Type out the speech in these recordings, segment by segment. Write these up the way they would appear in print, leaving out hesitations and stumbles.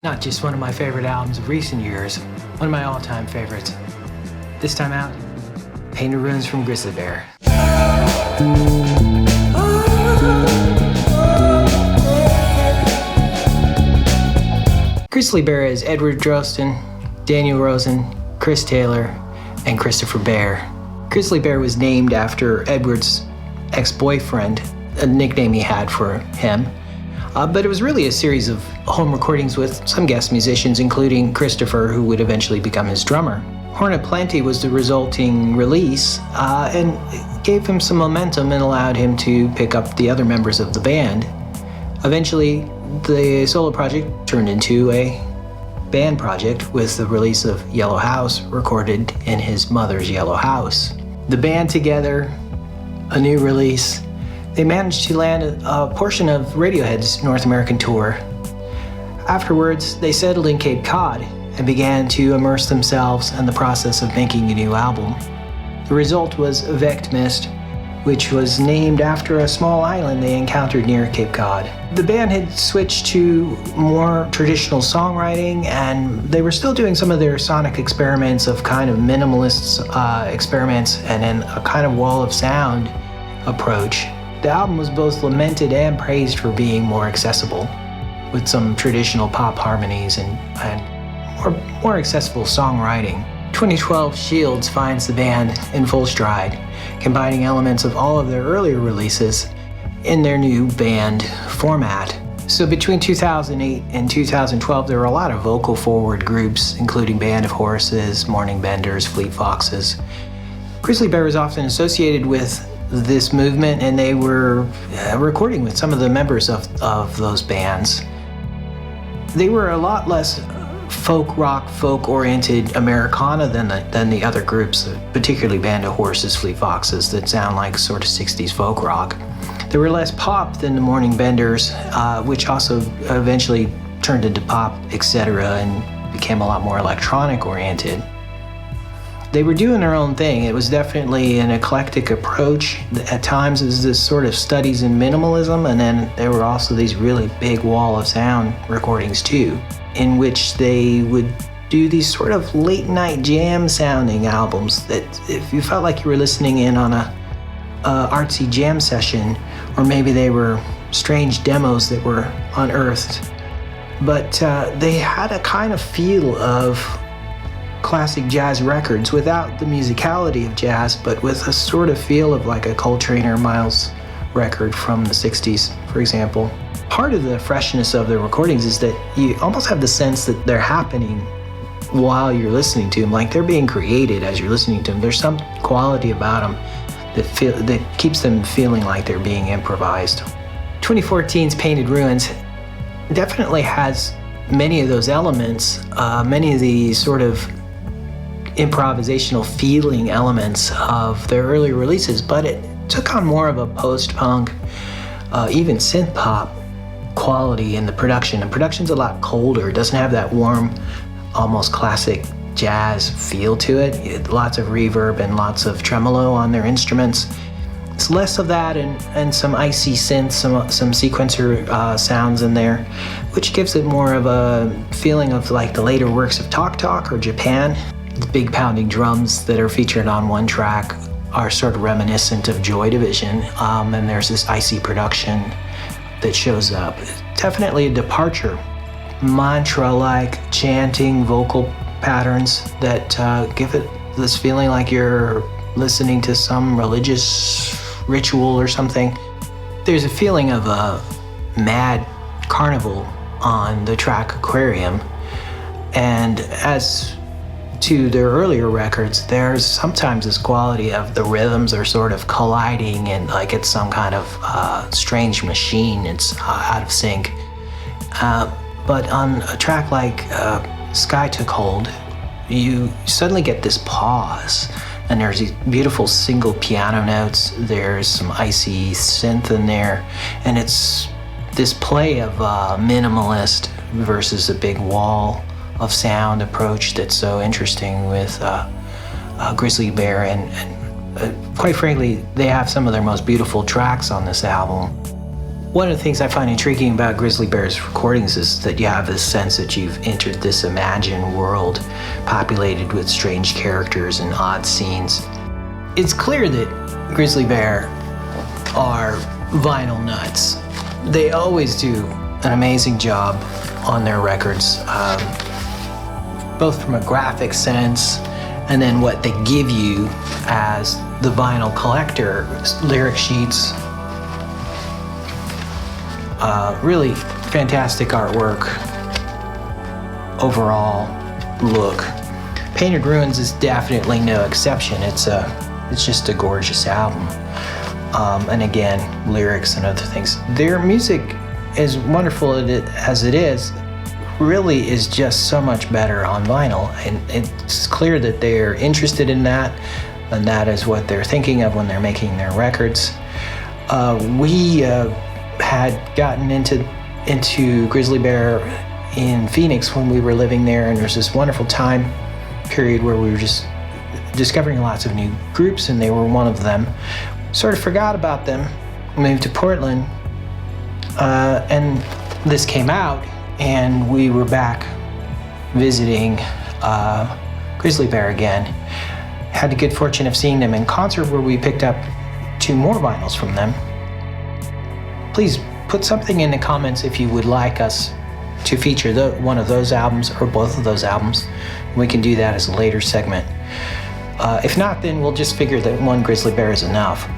Not just one of my favorite albums of recent years, one of my all-time favorites. This time out, Painted Ruins from Grizzly Bear. Grizzly Bear is Edward Droste, Daniel Rossen, Chris Taylor, and Christopher Bear. Grizzly Bear was named after Edward's ex-boyfriend, a nickname he had for him. But it was really a series of home recordings with some guest musicians, including Christopher, who would eventually become his drummer. Hornet Plenty was the resulting release, and it gave him some momentum and allowed him to pick up the other members of the band. Eventually, the solo project turned into a band project with the release of Yellow House, recorded in his mother's yellow house. The band together, a new release. They managed to land a portion of Radiohead's North American tour. Afterwards, they settled in Cape Cod and began to immerse themselves in the process of making a new album. The result was Vect Mist, which was named after a small island they encountered near Cape Cod. The band had switched to more traditional songwriting, and they were still doing some of their sonic experiments of kind of minimalist experiments and then a kind of wall of sound approach. The album was both lamented and praised for being more accessible, with some traditional pop harmonies and more accessible songwriting. 2012 Shields finds the band in full stride, combining elements of all of their earlier releases in their new band format. So between 2008 and 2012, there were a lot of vocal forward groups, including Band of Horses, Morning Benders, Fleet Foxes. Grizzly Bear was often associated with this movement, and they were recording with some of the members of those bands. They were a lot less folk rock, folk-oriented Americana than the other groups, particularly Band of Horses, Fleet Foxes, that sound like sort of 60s folk rock. They were less pop than the Morning Benders, which also eventually turned into pop, etc., and became a lot more electronic-oriented. They were doing their own thing. It was definitely an eclectic approach. At times it was this sort of studies in minimalism, and then there were also these really big wall of sound recordings too, in which they would do these sort of late night jam sounding albums that if you felt like you were listening in on a artsy jam session, or maybe they were strange demos that were unearthed, but they had a kind of feel of classic jazz records without the musicality of jazz, but with a sort of feel of like a Coltrane or Miles record from the 60s, for example. Part of the freshness of the recordings is that you almost have the sense that they're happening while you're listening to them, like they're being created as you're listening to them. There's some quality about them that keeps them feeling like they're being improvised. 2014's Painted Ruins definitely has many of those elements, many of the sort of improvisational feeling elements of their earlier releases, but it took on more of a post-punk, even synth-pop quality in the production. And production's a lot colder. It doesn't have that warm, almost classic jazz feel to it. Lots of reverb and lots of tremolo on their instruments. It's less of that and some icy synths, some sequencer sounds in there, which gives it more of a feeling of like the later works of Talk Talk or Japan. The big pounding drums that are featured on one track are sort of reminiscent of Joy Division, and there's this icy production that shows up. Definitely a departure. Mantra-like chanting vocal patterns that give it this feeling like you're listening to some religious ritual or something. There's a feeling of a mad carnival on the track Aquarium, and as to their earlier records, there's sometimes this quality of the rhythms are sort of colliding and like it's some kind of strange machine, it's out of sync. But on a track like Sky Took Hold, you suddenly get this pause, and there's these beautiful single piano notes, there's some icy synth in there, and it's this play of minimalist versus a big wall of sound approach that's so interesting with Grizzly Bear, and quite frankly, they have some of their most beautiful tracks on this album. One of the things I find intriguing about Grizzly Bear's recordings is that you have this sense that you've entered this imagined world populated with strange characters and odd scenes. It's clear that Grizzly Bear are vinyl nuts. They always do an amazing job on their records, both from a graphic sense and then what they give you as the vinyl collector, lyric sheets. Really fantastic artwork, overall look. Painted Ruins is definitely no exception. It's just a gorgeous album. And again, lyrics and other things. Their music, as wonderful as it is, really is just so much better on vinyl. And it's clear that they're interested in that, and that is what they're thinking of when they're making their records. We had gotten into Grizzly Bear in Phoenix when we were living there, and there's this wonderful time period where we were just discovering lots of new groups, and they were one of them. Sort of forgot about them, moved to Portland, and this came out, and we were back visiting Grizzly Bear again. Had the good fortune of seeing them in concert, where we picked up 2 more vinyls from them. Please put something in the comments if you would like us to feature one of those albums or both of those albums. We can do that as a later segment. If not, then we'll just figure that one Grizzly Bear is enough.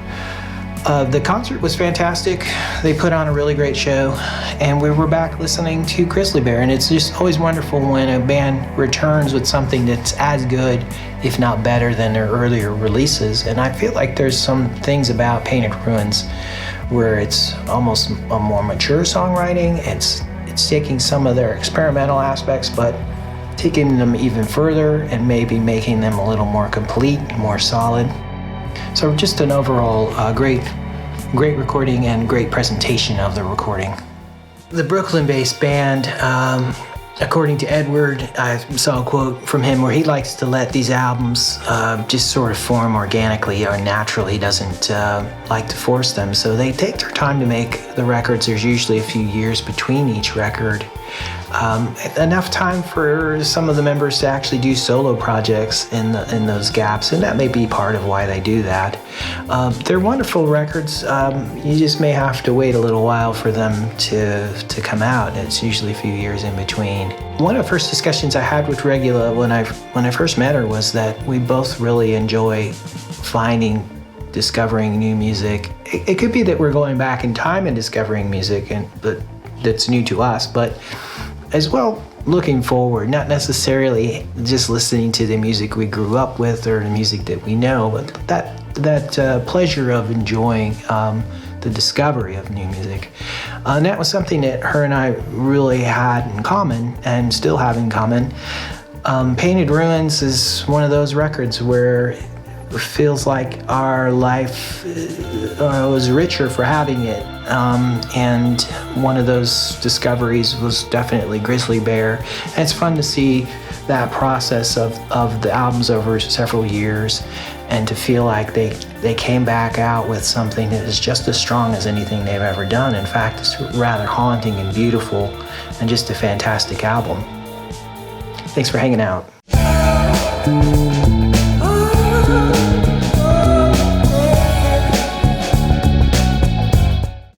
The concert was fantastic. They put on a really great show, and we were back listening to Grizzly Bear, and it's just always wonderful when a band returns with something that's as good, if not better, than their earlier releases. And I feel like there's some things about Painted Ruins where it's almost a more mature songwriting. It's taking some of their experimental aspects, but taking them even further and maybe making them a little more complete, more solid. So just an overall great recording and great presentation of the recording. The Brooklyn-based band, according to Edward, I saw a quote from him where he likes to let these albums just sort of form organically or naturally. He doesn't like to force them, so they take their time to make the records. There's usually a few years between each record. Enough time for some of the members to actually do solo projects in those gaps, and that may be part of why they do that. They're wonderful records. You just may have to wait a little while for them to come out. It's usually a few years in between. One of the first discussions I had with Regula when I first met her was that we both really enjoy discovering new music. It could be that we're going back in time and discovering music that's new to us, but as well looking forward, not necessarily just listening to the music we grew up with or the music that we know, but that pleasure of enjoying the discovery of new music. And that was something that her and I really had in common and still have in common. Painted Ruins is one of those records where it feels like our life was richer for having it. And one of those discoveries was definitely Grizzly Bear. And it's fun to see that process of the albums over several years, and to feel like they came back out with something that is just as strong as anything they've ever done. In fact, it's rather haunting and beautiful and just a fantastic album. Thanks for hanging out.